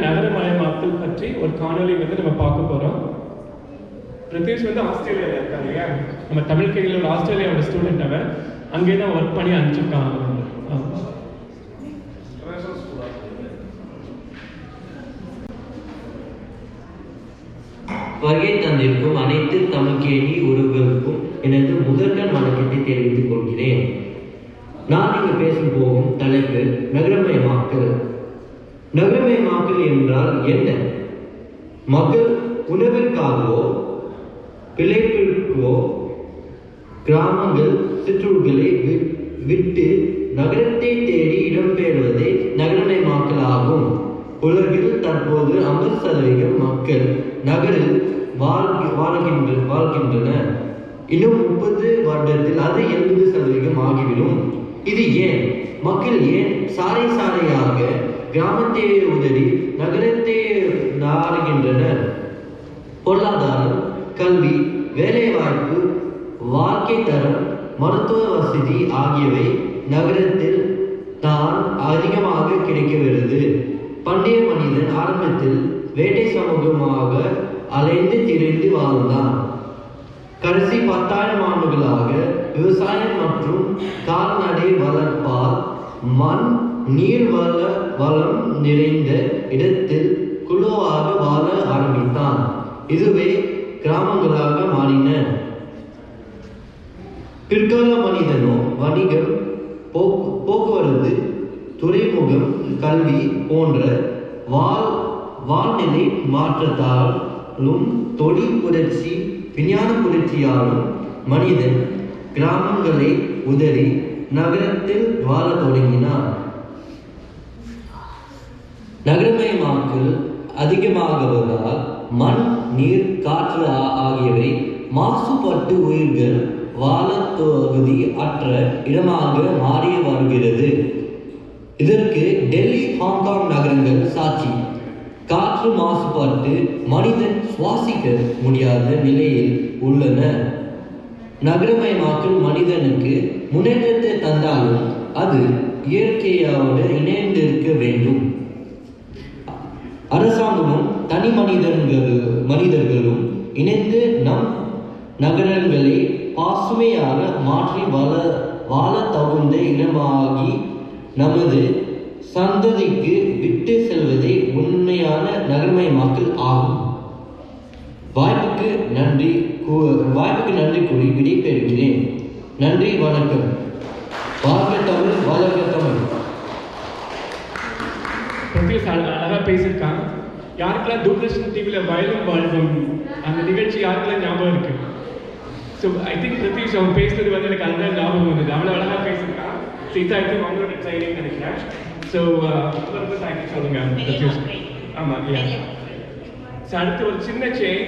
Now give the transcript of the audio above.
நகரமயமாக்கல் பற்றி ஒரு காணொலி நம்ம பார்க்க போறோம். பிரதீஷ் ஆஸ்திரேலியாவில் இருக்காங்க இல்லையா, நம்ம தமிழ் கையில் ஆஸ்திரேலியாவோட ஸ்டூடெண்ட். அவன் அங்கே தான் ஒர்க் பண்ணி அனுப்பிச்சிருக்கான். வருகை தந்திருக்கும் அனைத்து தமிழ்கேணி உறவுகளுக்கும் எனது முதற்கண் வணக்கத்தை தெரிவித்துக் கொள்கிறேன். நான் இங்கு பேச போகும் தலைப்பு நகரமயமாக்கல். நகரமயமாக்கல் என்றால் என்ன? மக்கள் உணவிற்காகவோ பிழைப்பிற்கோ கிராமங்கள் சிற்றூர்களை விட்டு நகரத்தை தேடி இடம்பெயர்வதே நகரமயமாக்கல் ஆகும். உலகில் தற்போது 50% மக்கள் நகரில் வாழ்கின்றனர். இன்னும் 30 வருடத்தில் அது 80% ஆகிவிடும். இது ஏன்? மக்கள் ஏன் சாலை சாலையாக கிராமத்தை உதறி நகரத்தை நாடுகின்றனர்? பொருளாதாரம், கல்வி, வேலைவாய்ப்பு, வாழ்க்கை தரம், மருத்துவ வசதி ஆகியவை நகரத்தில் தான் அதிகமாக கிடைக்கிறது. பண்டைய மனிதன் ஆரம்பத்தில் வேட்டை சமூகமாக அலைந்து திரிந்து வாழ்ந்தான். கடைசி 10,000 ஆண்டுகளாக விவசாயம் மற்றும் கால்நடை வளர்ப்பால் மண் நீர் வளம் நிறைந்த இடத்தில் குழுவாக வாழ ஆரம்பித்தான். இதுவே கிராமங்களாக மாறின. பிற்கால மனிதனோ வணிகம், போக்குவரத்து, துறைமுகம், கல்வி போன்ற வாழ்நிலை மாற்றத்தாலும் தொழில் புரட்சி, விஞ்ஞான புரட்சியாலும் மனிதன் கிராமங்களை உதறி நகரத்தில் வாழ தொடங்கினார். நகரமயமாக்கல் அதிகமாகுவதால் மண், நீர், காற்று ஆகியவை மாசுபட்டு உயிர்கள் வாழ தகுதி அற்ற இடமாக மாறி வருகிறது. இதற்கு டெல்லி, ஹாங்காங் நகரங்கள் சாட்சி. காற்று மாசுபட்டு மனிதன் சுவாசிக்க முடியாத நிலையில் உள்ளன. நகரமயமாக்கல் மனிதனுக்கு முன்னேற்றத்தை தந்தாலும் அது இயற்கையோடு இணைந்திருக்க வேண்டும். அரசாங்கமும் தனி மனிதர்களும் இணைந்து நம் நகரங்களை பசுமையாக மாற்றி வாழ தகுந்த இடமாகி நமது சந்ததிக்கு விட்டு செல்வதே உண்மையான நகரமயமாக்கல் ஆகும். வாய்ப்புக்கு நன்றி கூறி விடைபெறுகிறேன். நன்றி, வணக்கம். வாழ்க தமிழ், வளர்க தமிழ். அழகா பேசியிருக்காங்க. யாருக்கெல்லாம் தூர்தர்ஷன் டிவியில் வயலும் வாழ்வும் அந்த நிகழ்ச்சி யாருக்கெல்லாம் ஞாபகம் இருக்கு? ஸோ ஐ திங்க் பிரதீஷ் அவன் பேசுறது எனக்கு அதுதான் ஞாபகம் வந்தது. அவ்வளோ அழகாக பேசியிருக்கான். சீதா இது அவங்களோட ட்ரைனிங் நினைக்கிறேன். ஸோ தேங்க்யூ சொல்லுங்க பிரதீஷ். ஆமாம், ஸோ அடுத்து ஒரு சின்ன சேஞ்ச்.